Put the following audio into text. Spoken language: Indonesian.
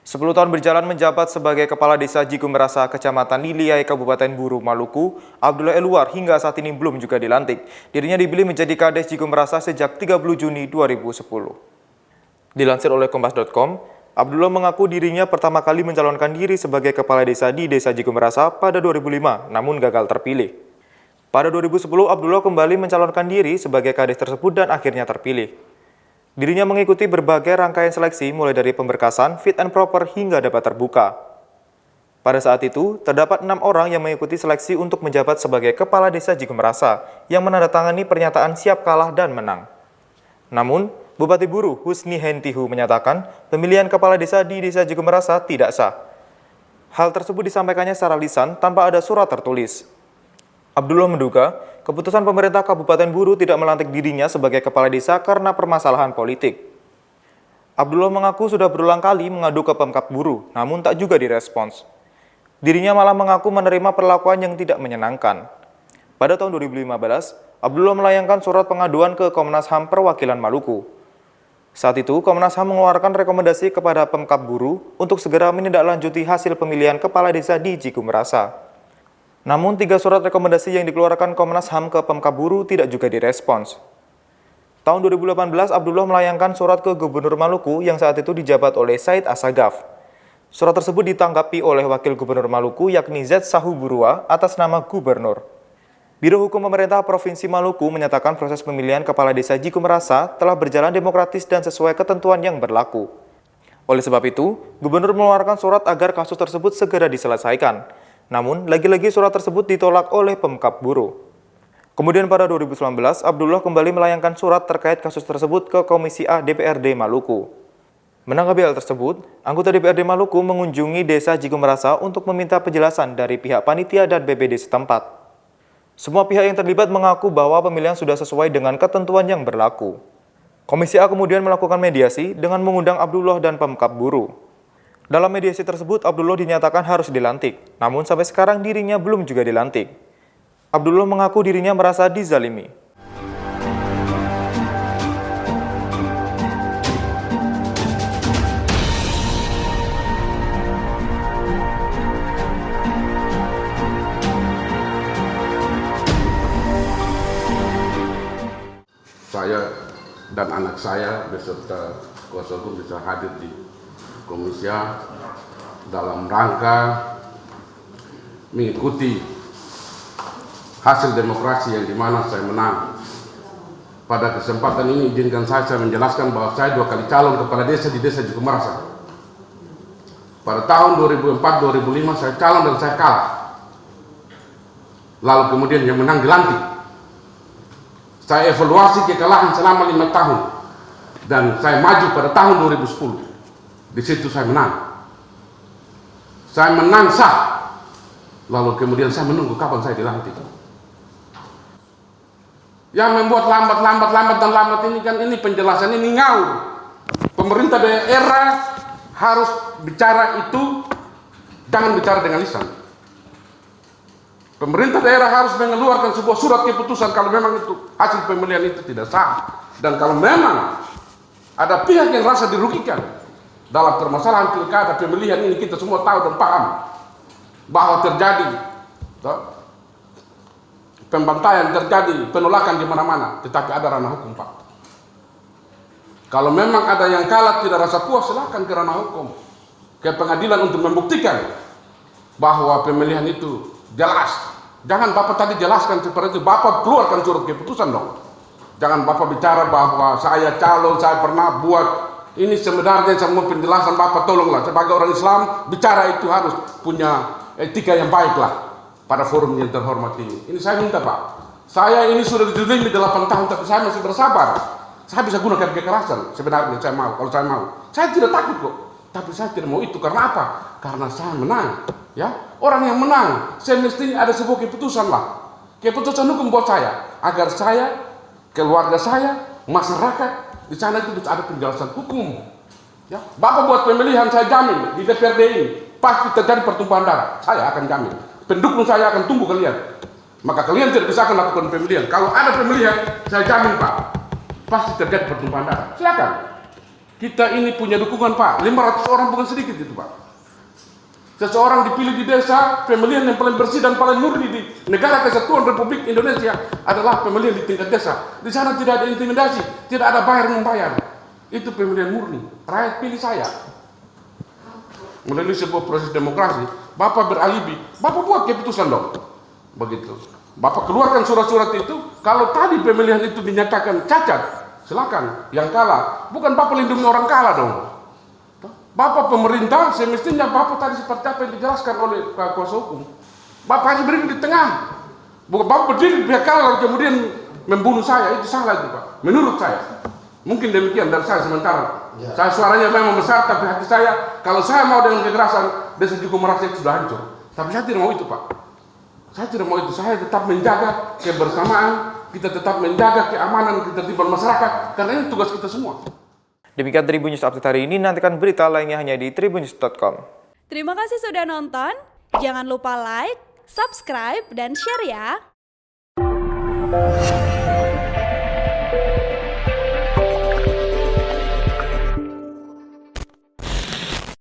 10 tahun berjalan menjabat sebagai Kepala Desa Jikumerasa, Kecamatan Liliai, Kabupaten Buru, Maluku, Abdullah Eluar hingga saat ini belum juga dilantik. Dirinya dipilih menjadi Kades Jikumerasa sejak 30 Juni 2010. Dilansir oleh Kompas.com, Abdullah mengaku dirinya pertama kali mencalonkan diri sebagai Kepala Desa di Desa Jikumerasa pada 2005, namun gagal terpilih. Pada 2010, Abdullah kembali mencalonkan diri sebagai Kades tersebut dan akhirnya terpilih. Dirinya mengikuti berbagai rangkaian seleksi mulai dari pemberkasan, fit and proper hingga dapat terbuka. Pada saat itu, terdapat 6 orang yang mengikuti seleksi untuk menjabat sebagai Kepala Desa Jikumerasa yang menandatangani pernyataan siap kalah dan menang. Namun, Bupati Buru Husni Hentihu menyatakan pemilihan Kepala Desa di Desa Jikumerasa tidak sah. Hal tersebut disampaikannya secara lisan tanpa ada surat tertulis. Abdullah menduga keputusan pemerintah Kabupaten Buru tidak melantik dirinya sebagai kepala desa karena permasalahan politik. Abdullah mengaku sudah berulang kali mengadu ke Pemkab Buru, namun tak juga direspons. Dirinya malah mengaku menerima perlakuan yang tidak menyenangkan. Pada tahun 2015, Abdullah melayangkan surat pengaduan ke Komnas HAM Perwakilan Maluku. Saat itu, Komnas HAM mengeluarkan rekomendasi kepada Pemkab Buru untuk segera menindaklanjuti hasil pemilihan kepala desa di Jikumerasa. Namun, 3 surat rekomendasi yang dikeluarkan Komnas HAM ke Pemkab Buru tidak juga direspons. Tahun 2018, Abdullah melayangkan surat ke Gubernur Maluku yang saat itu dijabat oleh Said Assagaf. Surat tersebut ditanggapi oleh Wakil Gubernur Maluku yakni Z. Sahu Burua atas nama Gubernur. Biro Hukum Pemerintah Provinsi Maluku menyatakan proses pemilihan Kepala Desa Jikumerasa telah berjalan demokratis dan sesuai ketentuan yang berlaku. Oleh sebab itu, Gubernur mengeluarkan surat agar kasus tersebut segera diselesaikan. Namun, lagi-lagi surat tersebut ditolak oleh Pemkab Buru. Kemudian pada 2019, Abdullah kembali melayangkan surat terkait kasus tersebut ke Komisi A DPRD Maluku. Menanggapi hal tersebut, anggota DPRD Maluku mengunjungi Desa Jikumerasa untuk meminta penjelasan dari pihak panitia dan BPD setempat. Semua pihak yang terlibat mengaku bahwa pemilihan sudah sesuai dengan ketentuan yang berlaku. Komisi A kemudian melakukan mediasi dengan mengundang Abdullah dan Pemkab Buru. Dalam mediasi tersebut, Abdullah dinyatakan harus dilantik, namun sampai sekarang dirinya belum juga dilantik. Abdullah mengaku dirinya merasa dizalimi. Saya dan anak saya beserta kuasa hukum bisa hadir di Komisi A dalam rangka mengikuti hasil demokrasi yang dimana saya menang. Pada kesempatan ini izinkan saya menjelaskan bahwa saya 2 kali calon kepala desa di Desa Jikumerasa. Pada tahun 2004-2005 saya calon dan saya kalah. Lalu kemudian yang menang dilantik. Saya evaluasi kekalahan selama 5 tahun dan saya maju pada tahun 2010. Di situ saya menang. Saya menang sah. Lalu kemudian saya menunggu kapan saya dilantik. Yang membuat lambat ini kan ini penjelasan ini ngawur. Pemerintah daerah harus bicara itu, jangan bicara dengan lisan. Pemerintah daerah harus mengeluarkan sebuah surat keputusan kalau memang itu hasil pemilihan itu tidak sah. Dan kalau memang ada pihak yang rasa dirugikan dalam permasalahan pilkada pemilihan ini, kita semua tahu dan paham bahwa terjadi pembantaian, terjadi penolakan di mana-mana, tetapi ada ranah hukum, Pak. Kalau memang ada yang kalah tidak rasa puas, silakan ke ranah hukum, ke pengadilan untuk membuktikan bahwa pemilihan itu jelas. Jangan Bapak tadi jelaskan seperti itu, Bapak keluarkan surat keputusan dong. Jangan Bapak bicara bahwa saya calon, saya pernah buat. Ini sebenarnya semua penjelasan Bapak, tolonglah sebagai orang Islam bicara itu harus punya etika yang baiklah pada forum yang terhormat ini. Ini saya minta, Pak. Saya ini sudah dizalimi 8 tahun tapi saya masih bersabar. Saya bisa gunakan kekerasan sebenarnya saya mau, kalau saya mau. Saya tidak takut kok. Tapi saya tidak mau itu karena apa? Karena saya menang, ya. Orang yang menang semestinya ada sebuah keputusan lah. Keputusan hukum buat saya agar saya, keluarga saya, masyarakat di sana itu ada penjelasan hukum. Ya, Bapak buat pemilihan saya jamin di DPRD ini pasti terjadi pertumpahan darah. Saya akan jamin. Pendukung saya akan tunggu kalian. Maka kalian tidak bisa akan lakukan pemilihan. Kalau ada pemilihan, saya jamin Pak, pasti terjadi pertumpahan darah. Silakan. Kita ini punya dukungan Pak, 500 orang bukan sedikit itu Pak. Seseorang dipilih di desa, pemilihan yang paling bersih dan paling murni di negara kesatuan Republik Indonesia adalah pemilihan di tingkat desa. Di sana tidak ada intimidasi, tidak ada bayar-membayar. Itu pemilihan murni, rakyat pilih saya. Melalui sebuah proses demokrasi, Bapak beralibi, Bapak buat keputusan dong. Begitu. Bapak keluarkan surat-surat itu, kalau tadi pemilihan itu dinyatakan cacat, silakan. Yang kalah, bukan Bapak lindungi orang kalah dong. Bapak pemerintah, semestinya Bapak tadi seperti apa yang dijelaskan oleh kuasa hukum. Bapak hanya berdiri di tengah. Bukan Bapak berdiri di pihak kalah lalu kemudian membunuh saya, itu salah itu Pak. Menurut saya. Mungkin demikian dari saya sementara. Ya. Saya suaranya memang besar, tapi hati saya, kalau saya mau dengan kekerasan, desa Jiko merasa itu sudah hancur. Tapi saya tidak mau itu Pak. Saya tidak mau itu. Saya tetap menjaga kebersamaan, kita tetap menjaga keamanan, ketertiban masyarakat, karena ini tugas kita semua. Demikian Tribun News Update hari ini, nantikan berita lainnya hanya di tribunnews.com. Terima kasih sudah nonton, jangan lupa like, subscribe, dan share ya!